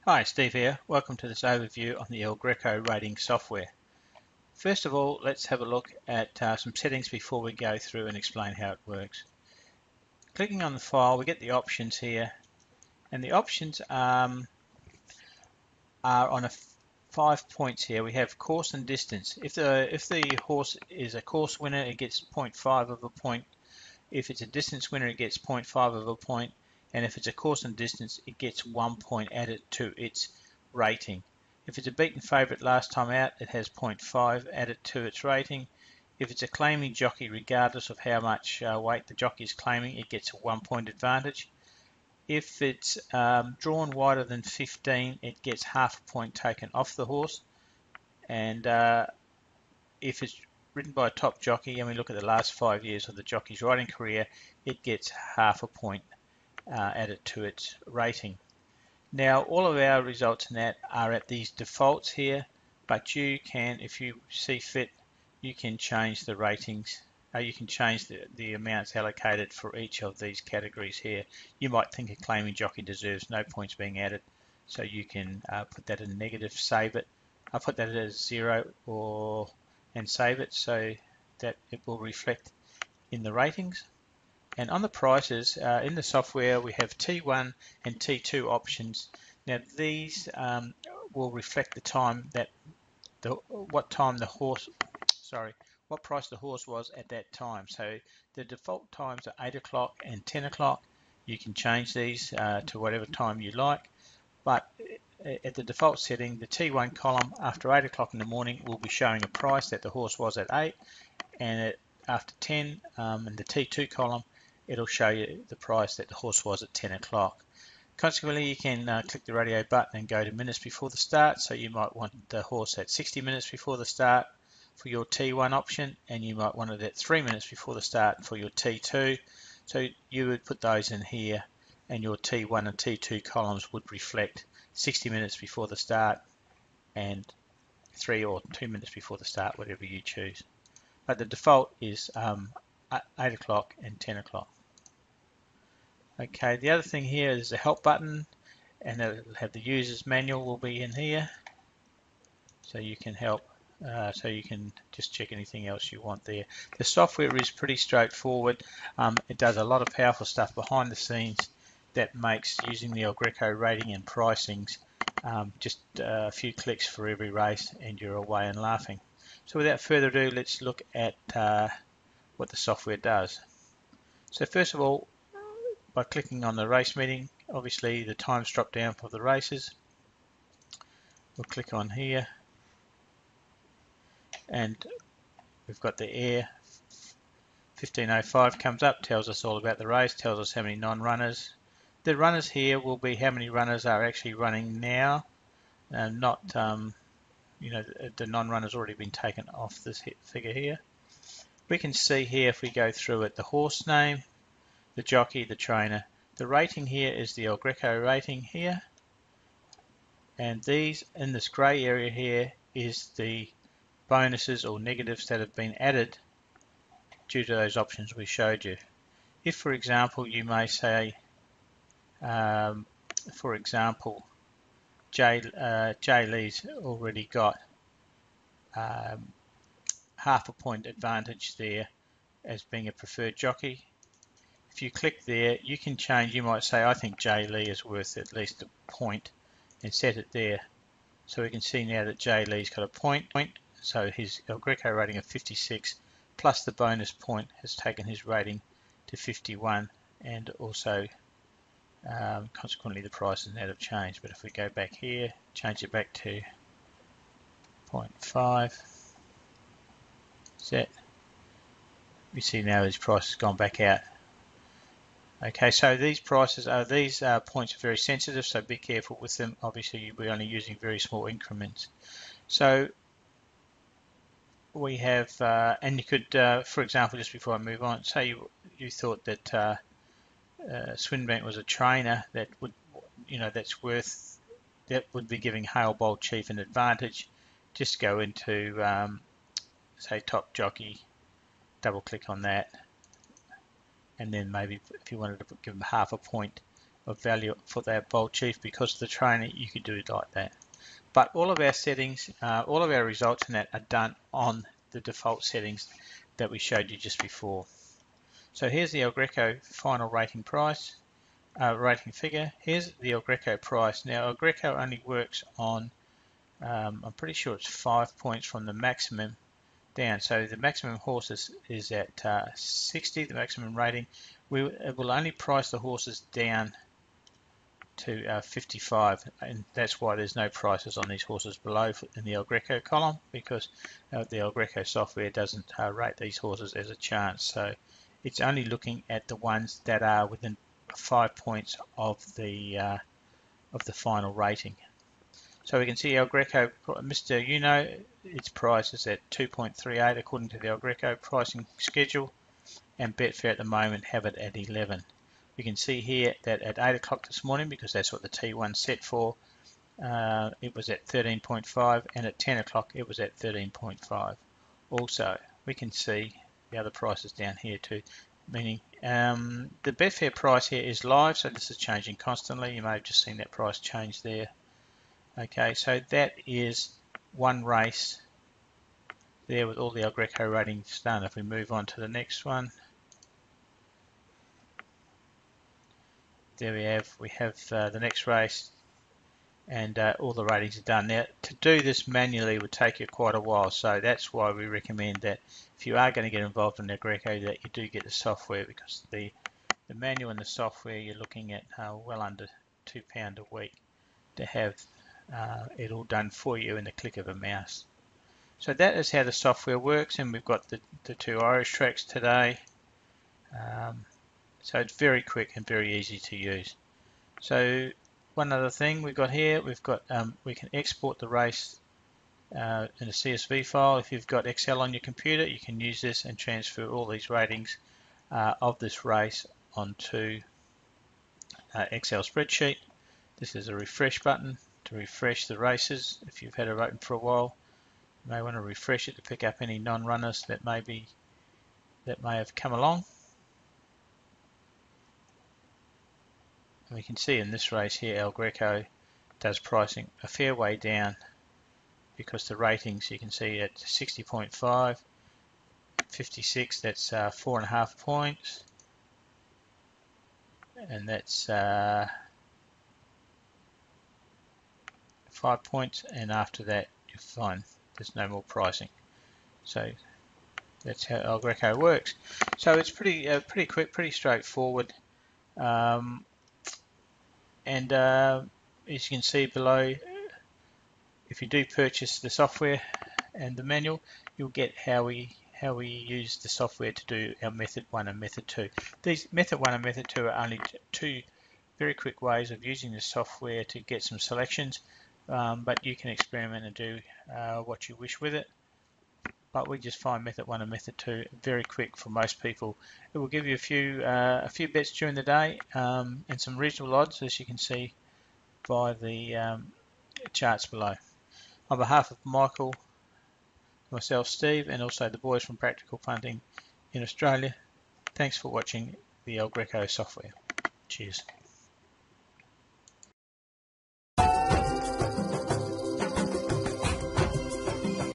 Hi, Steve here. Welcome to this overview on the Greco rating software. First of all, let's have a look at some settings before we go through and explain how it works. Clicking on the file, we get the options here, and the options are on 5 points here. We have course and distance. If the horse is a course winner, it gets 0.5 of a point. If it's a distance winner, it gets 0.5 of a point. And if it's a course and distance, it gets 1 point added to its rating. If it's a beaten favourite last time out, it has 0.5 added to its rating. If it's a claiming jockey, regardless of how much weight the jockey is claiming, it gets a 1 point advantage. If it's drawn wider than 15, it gets half a point taken off the horse. And if it's ridden by a top jockey, and we look at the last 5 years of the jockey's riding career, it gets half a point added to its rating. Now all of our results in that are at these defaults here, but you can, if you see fit, you can change the ratings. You can change the amounts allocated for each of these categories here. You might think a claiming jockey deserves no points being added, so you can put that in negative, save it. I'll put that as 0 and save it so that it will reflect in the ratings. And on the prices, in the software we have T1 and T2 options. Now these will reflect the time that what price the horse was at that time. So the default times are 8 o'clock and 10 o'clock. You can change these to whatever time you like, but at the default setting, the T1 column after 8 o'clock in the morning will be showing a price that the horse was at 8, and after 10, in the T2 column, it'll show you the price that the horse was at 10 o'clock. Consequently, you can click the radio button and go to minutes before the start. So you might want the horse at 60 minutes before the start for your T1 option, and you might want it at 3 minutes before the start for your T2. So you would put those in here, and your T1 and T2 columns would reflect 60 minutes before the start and 3 or 2 minutes before the start, whatever you choose. But the default is 8 o'clock and 10 o'clock. Okay, the other thing here is the help button, and it'll have the user's manual will be in here, so you can help, so you can just check anything else you want there. The software is pretty straightforward. It does a lot of powerful stuff behind the scenes that makes using the Greco rating and pricings just a few clicks for every race, and you're away and laughing. So without further ado, let's look at what the software does. So first of all, by clicking on the race meeting, obviously the times drop down for the races. We'll click on here, and we've got the air 1505 comes up, tells us all about the race, tells us how many non-runners. The runners here will be how many runners are actually running now, and not the non-runners already been taken off this figure here. We can see here, if we go through it, the horse name, the jockey, the trainer. The rating here is the Greco rating here, and these in this grey area here is the bonuses or negatives that have been added due to those options we showed you. If, for example, you may say, for example, Jay Lee's already got half a point advantage there as being a preferred jockey. If you click there, you can change. You might say, I think Jay Lee is worth at least a point, and set it there. So we can see now that Jay Lee's got a point. So his Greco rating of 56 plus the bonus point has taken his rating to 51, and also consequently the prices now have changed. But if we go back here, change it back to 0.5, set, we see now his price has gone back out. Okay, so these points are very sensitive, so be careful with them. Obviously, we're only using very small increments. So we have, and you could, for example, just before I move on, say you thought that Swinbank was a trainer that would, that would be giving Hale Bold Chief an advantage. Just go into, say, top jockey, double click on that. And then maybe if you wanted to give them half a point of value for that bold chief. Because of the training, you could do it like that. But all of our settings, all of our results in that are done on the default settings that we showed you just before. So here's the El Greco final rating price, rating figure. Here's the El Greco price. Now El Greco only works on, I'm pretty sure it's 5 points from the maximum down. So the maximum horses is at 60, the maximum rating. It will only price the horses down to 55, and that's why there's no prices on these horses below in the El Greco column, because the El Greco software doesn't rate these horses as a chance. So it's only looking at the ones that are within 5 points of the final rating. So we can see El Greco, Mr. its price is at 2.38 according to the El Greco pricing schedule, and Betfair at the moment have it at 11. We can see here that at 8 o'clock this morning, because that's what the T1 set for, it was at 13.5, and at 10 o'clock it was at 13.5. Also, we can see the other prices down here too, meaning the Betfair price here is live, so this is changing constantly. You may have just seen that price change there. Okay, so that is one race there with all the El Greco ratings done. If we move on to the next one, there we have the next race, and all the ratings are done. Now, to do this manually would take you quite a while, so that's why we recommend that if you are going to get involved in the Greco, that you do get the software, because the manual and the software, you're looking at well under £2 a week to have it all done for you in the click of a mouse. So that is how the software works, and we've got the 2 Irish tracks today. So it's very quick and very easy to use. So one other thing we've got here, we can export the race in a CSV file. If you've got Excel on your computer, you can use this and transfer all these ratings of this race onto Excel spreadsheet. This is a refresh button to refresh the races. If you've had it open for a while, you may want to refresh it to pick up any non-runners that may have come along. And we can see in this race here, El Greco does pricing a fair way down, because the ratings you can see at 60.5, 56, that's 4.5 points, and that's 5 points, and after that you find there's no more pricing. So that's how El Greco works. So it's pretty quick, pretty straightforward. And as you can see below, if you do purchase the software and the manual, you'll get how we use the software to do our method 1 and method 2. These method 1 and method 2 are only two very quick ways of using the software to get some selections, but you can experiment and do what you wish with it. But we just find method 1 and method 2 very quick for most people. It will give you a few bets during the day, and some reasonable odds, as you can see by the charts below. On behalf of Michael, myself, Steve, and also the boys from Practical Punting in Australia, thanks for watching the El Greco software. Cheers.